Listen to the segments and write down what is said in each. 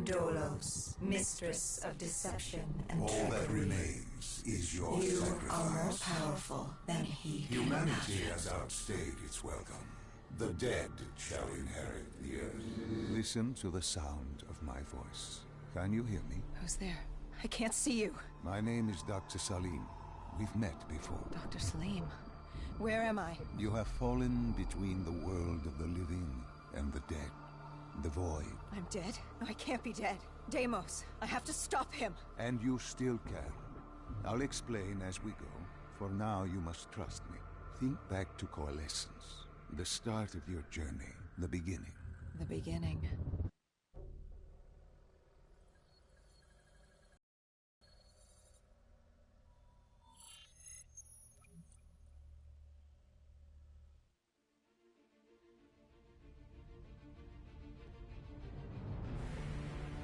Dolos, mistress of deception and All trickery. that remains is your You sacrifice. are more powerful than he can Humanity imagine. has outstayed its welcome. The dead shall inherit the earth. Listen to the sound of my voice. Can you hear me? Who's there? I can't see you. My name is Dr. Salim. We've met before. Dr. Salim. Where am I? You have fallen between the world of the living and the dead. The void. I'm dead? No, I can't be dead. Deimos, I have to stop him. And you still can. I'll explain as we go. For now, you must trust me. Think back to Coalescence. The start of your journey. The beginning. The beginning.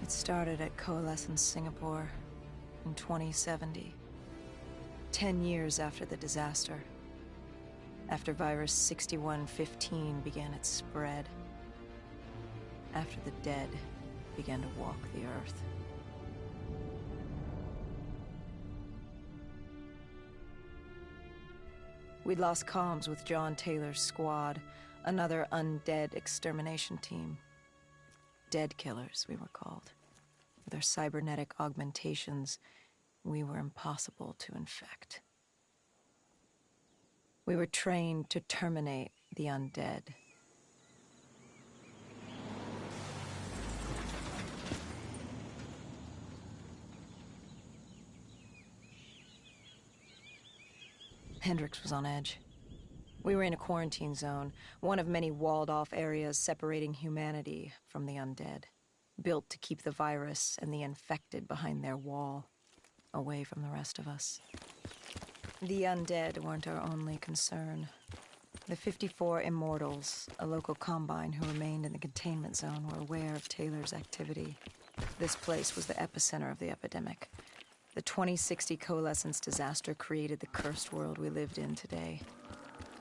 It started at Coalescence Singapore in 2070. 10 years after the disaster. After Virus 6115 began its spread. After the dead began to walk the Earth. We'd lost comms with John Taylor's squad, another undead extermination team. Dead killers, we were called. With our cybernetic augmentations, we were impossible to infect. We were trained to terminate the undead. Hendricks was on edge. We were in a quarantine zone, one of many walled-off areas separating humanity from the undead, built to keep the virus and the infected behind their wall, away from the rest of us. The undead weren't our only concern. The 54 Immortals, a local combine who remained in the containment zone, were aware of Taylor's activity. This place was the epicenter of the epidemic. The 2060 Coalescence disaster created the cursed world we lived in today.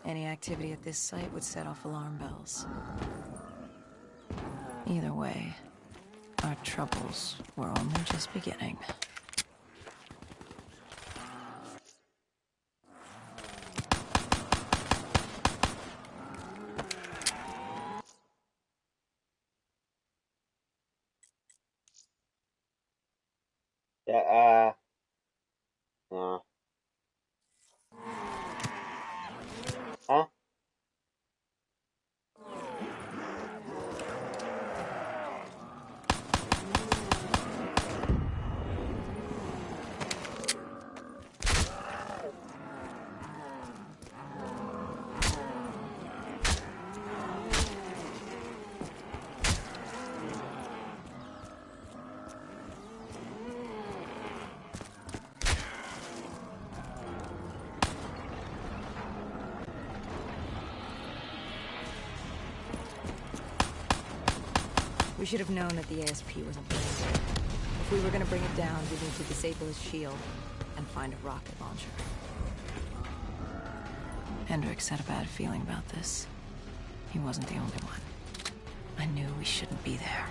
Any activity at this site would set off alarm bells. Either way, our troubles were only just beginning. Hả? We should have known that the ASP wasn't brain dead. If we were gonna bring it down, we'd need to disable his shield and find a rocket launcher. Hendricks had a bad feeling about this. He wasn't the only one. I knew we shouldn't be there.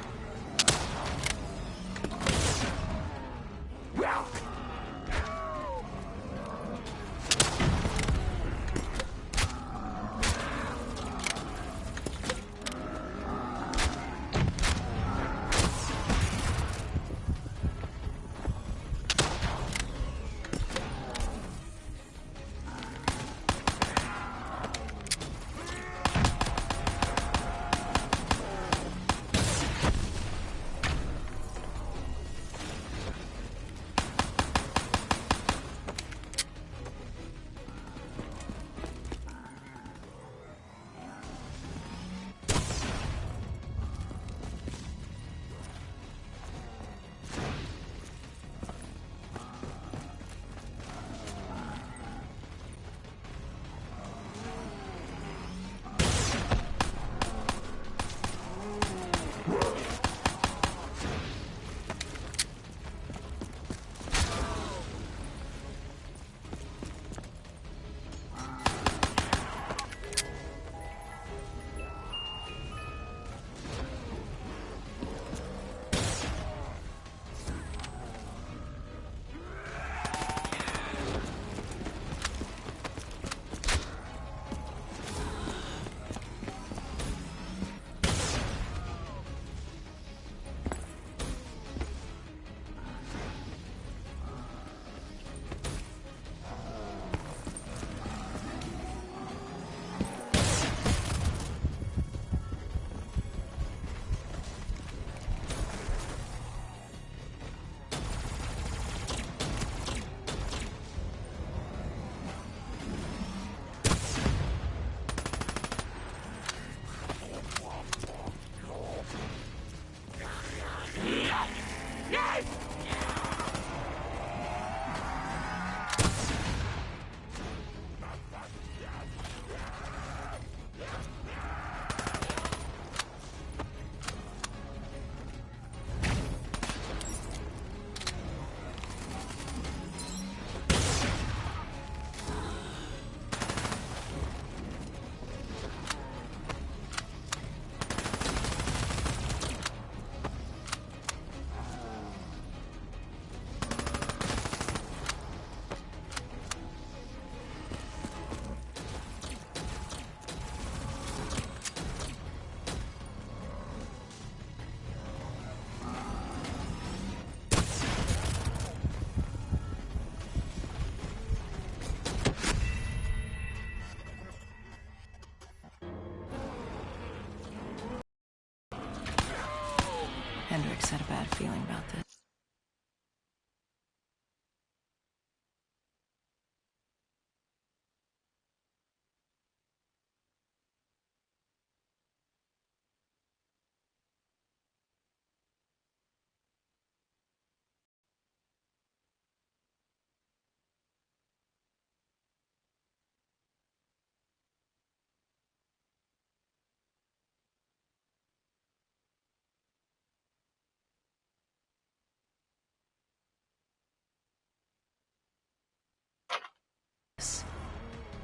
Hendricks had a bad feeling about this.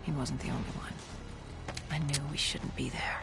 He wasn't the only one. I knew we shouldn't be there.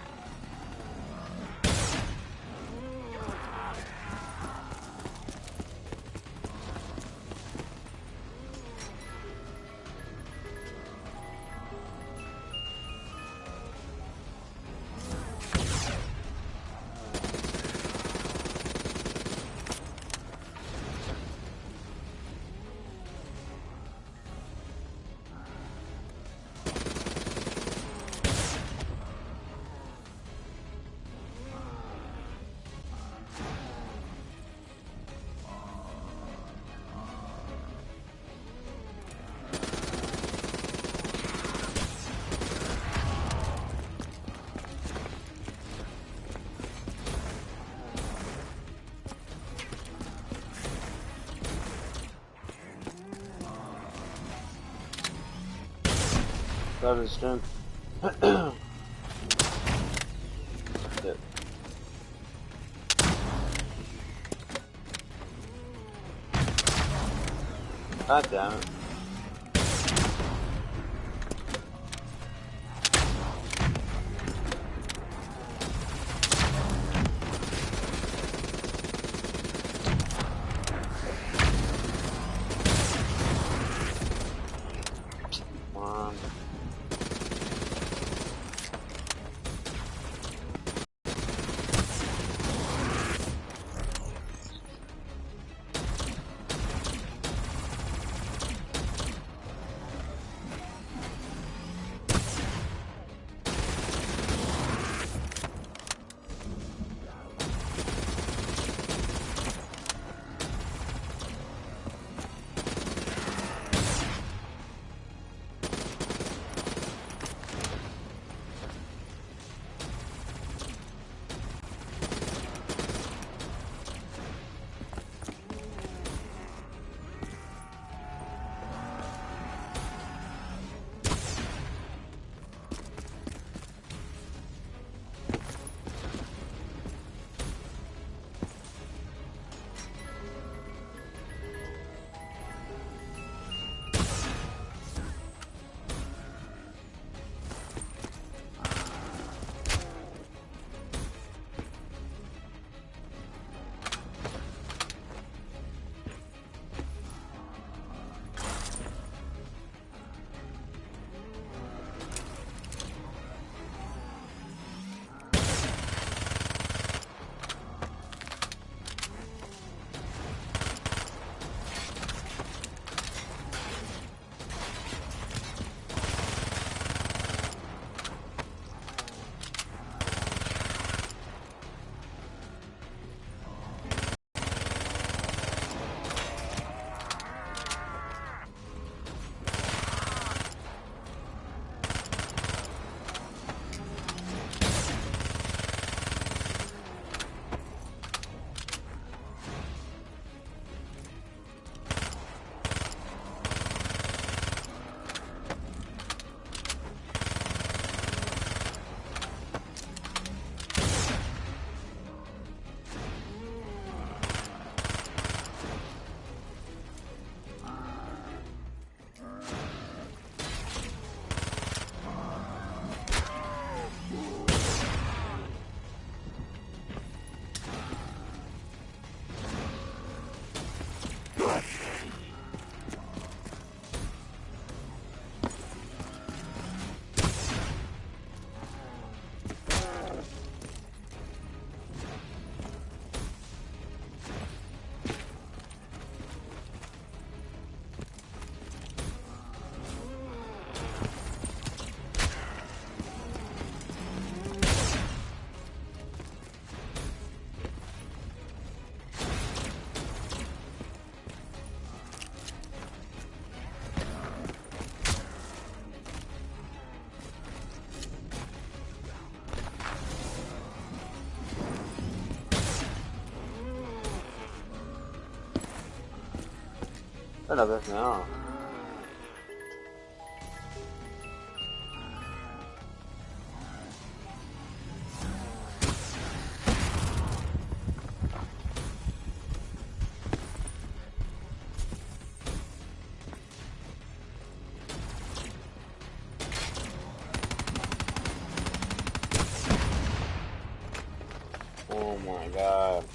That is true. Shit. God damn it. Pero ves no. Oh my god.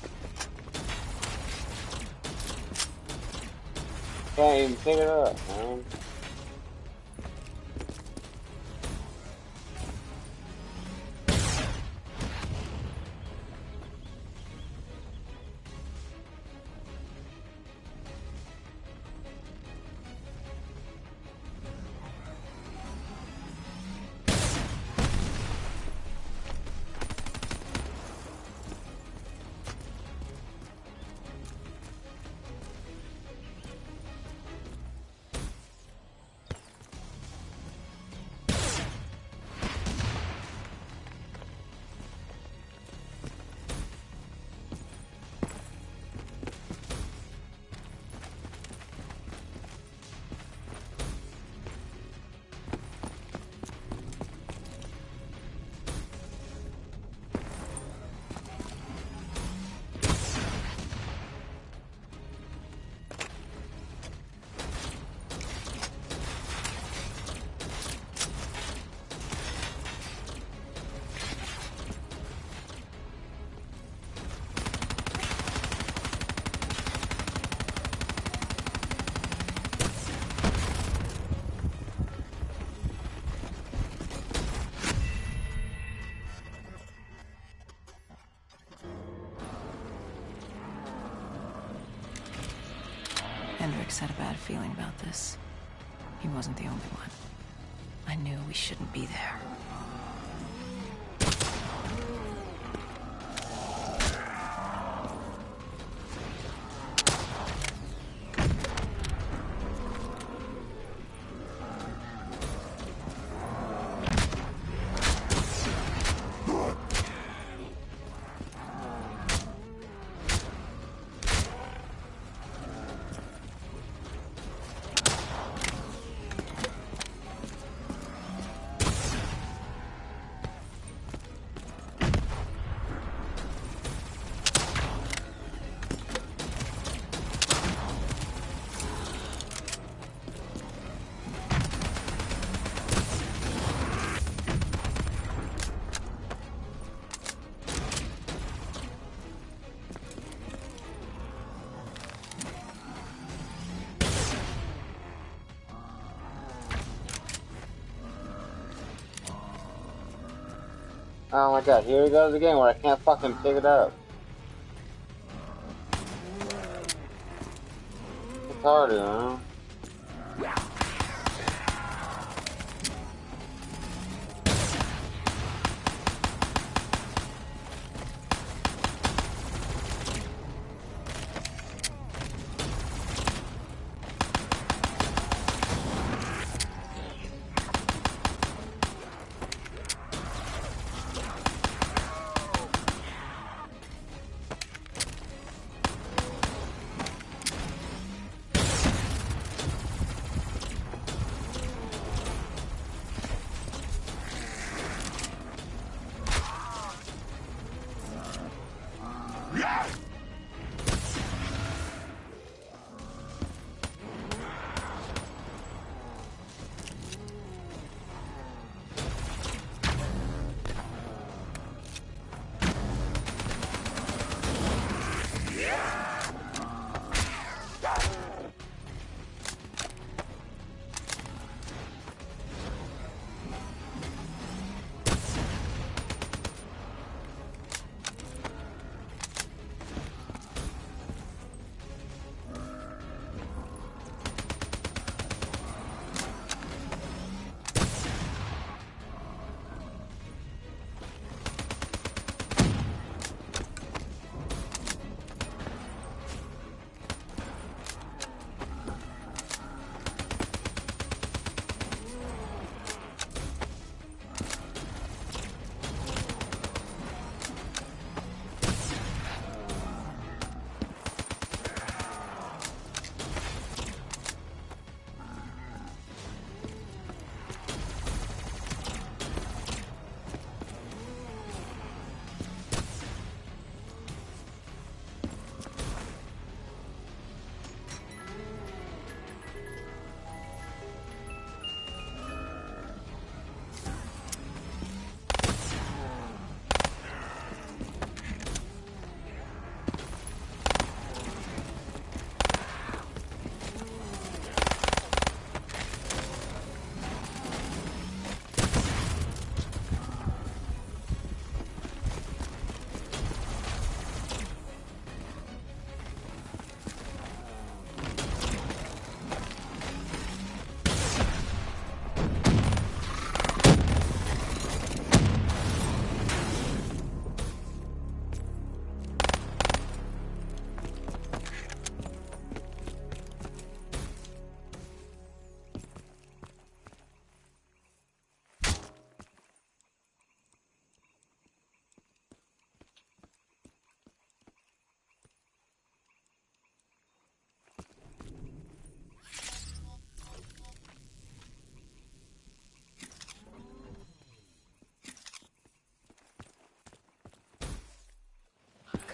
Can't even pick it up, man. Hendricks had a bad feeling about this. He wasn't the only one. I knew we shouldn't be there. Oh my god, here he goes again where I can't fucking pick it up. It's hard, you know?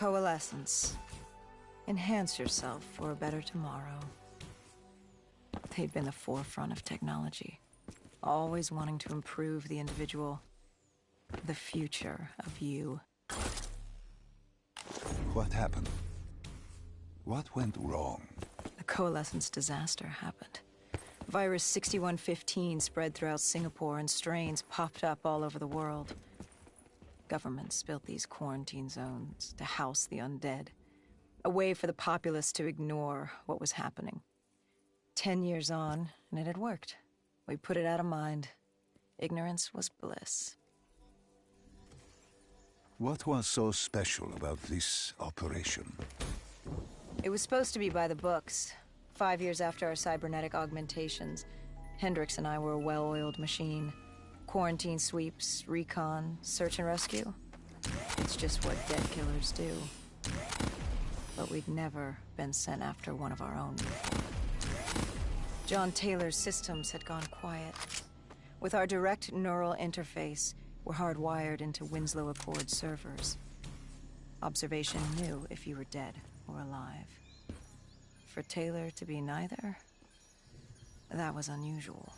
Coalescence. Enhance yourself for a better tomorrow. They'd been the forefront of technology, always wanting to improve the individual, the future of you. What happened? What went wrong? The Coalescence disaster happened. Virus 6115 spread throughout Singapore and strains popped up all over the world. Governments built these quarantine zones to house the undead, a way for the populace to ignore what was happening. 10 years on, and it had worked. We put it out of mind. Ignorance was bliss. What was so special about this operation? It was supposed to be by the books. 5 years after our cybernetic augmentations, Hendricks and I were a well-oiled machine. Quarantine sweeps, recon, search and rescue. It's just what dead killers do. But we'd never been sent after one of our own before. John Taylor's systems had gone quiet. With our direct neural interface, we're hardwired into Winslow Accord servers. Observation knew if you were dead or alive. For Taylor to be neither, that was unusual.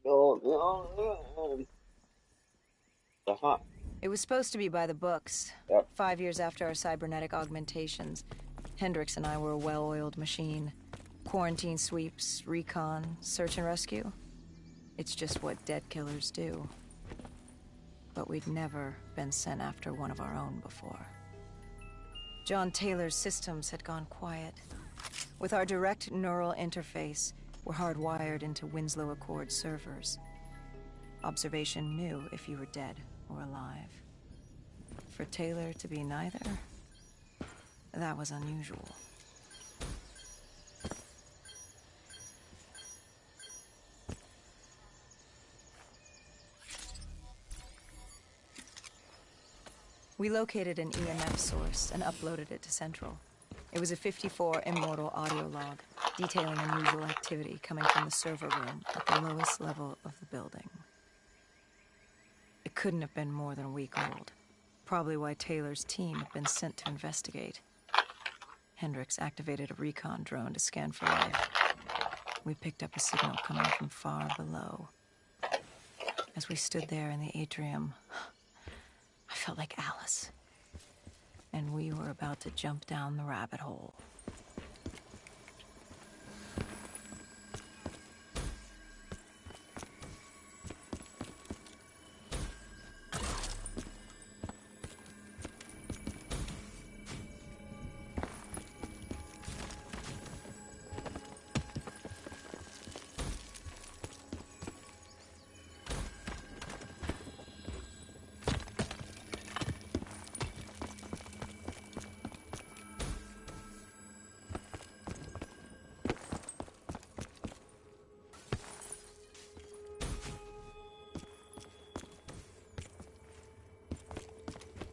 Oh my god. That's not. It was supposed to be by the books. Yep. 5 years after our cybernetic augmentations, Hendricks and I were a well-oiled machine. Quarantine sweeps, recon, search and rescue. It's just what dead killers do. But we'd never been sent after one of our own before. John Taylor's systems had gone quiet. With our direct neural interface, we're hardwired into Winslow Accord servers. Observation knew if you were dead or alive. For Taylor to be neither, that was unusual. We located an EMF source and uploaded it to Central. It was a 54 immortal audio log, detailing unusual activity coming from the server room at the lowest level of the building. It couldn't have been more than a week old. Probably why Taylor's team had been sent to investigate. Hendricks activated a recon drone to scan for life. We picked up a signal coming from far below. As we stood there in the atrium, I felt like Alice. And we were about to jump down the rabbit hole.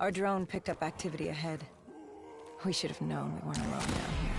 Our drone picked up activity ahead. We should have known we weren't alone down here.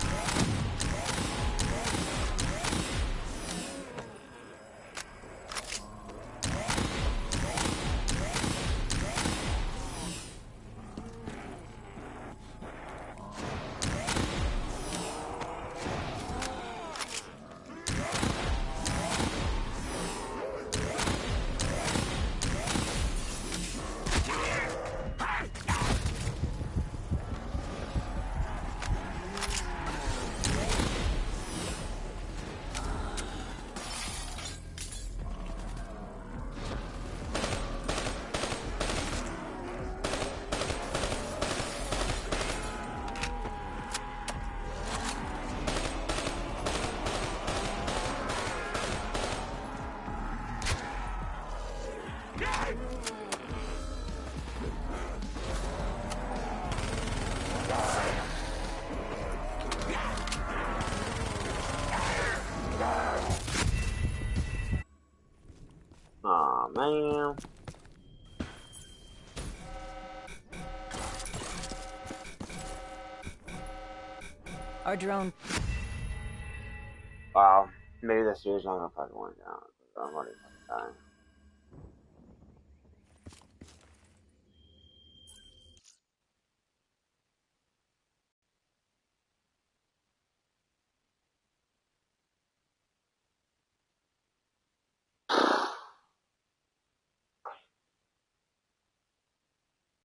Aw, man. Our drone... Wow. Maybe this series not gonna fucking work out. I'm already fucking dying.